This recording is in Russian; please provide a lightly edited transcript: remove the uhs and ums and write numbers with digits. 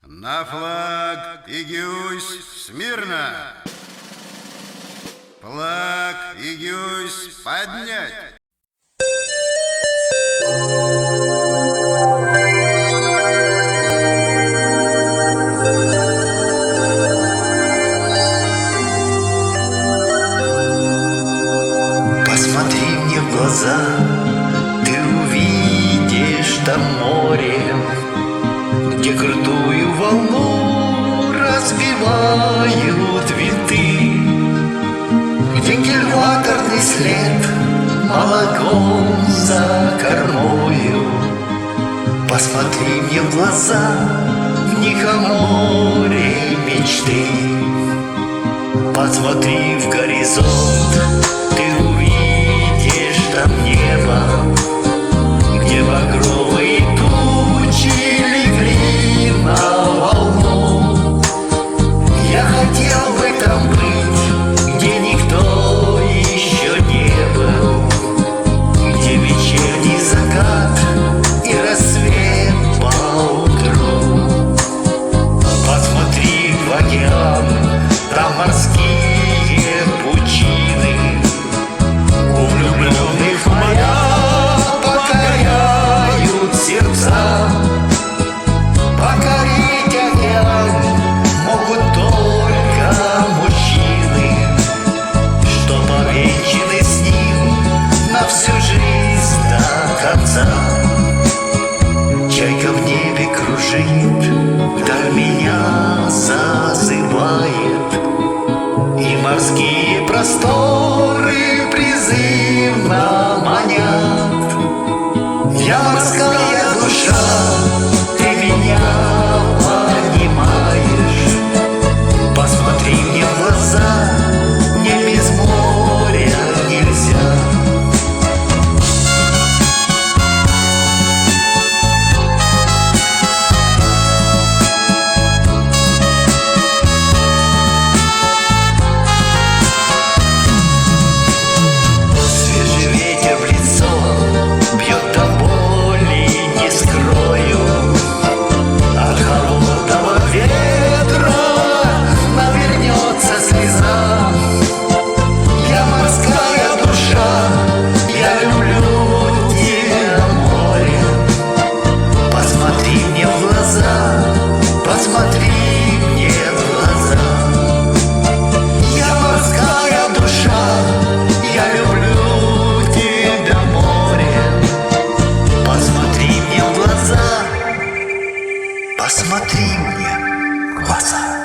На флаг и гюсь смирно! Флаг и гюсь поднять! Посмотри мне в глаза, ты увидишь там море, где крутую волну разбивают винты, где кильваторный след молоком за кормою. Посмотри мне в глаза, в них о море мечты. Посмотри в горизонт, ты увидишь там небо, где багровые тучи легли на волну. Я хотел бы там быть, где никто еще не был, где вечерний закат и рассвет поутру. Посмотри в океан, там морские пучины, у влюбленных моря покоряют сердца. Покорить океан могут только мужчины, что повенчаны с ним на всю жизнь до конца. Чайка в небе кружит, да меня зазывает, и морские просторы призывно манят. Я морская душа, ты меня понимаешь. Посмотри мне в глаза, мне без моря нельзя. Посмотри мне в глаза.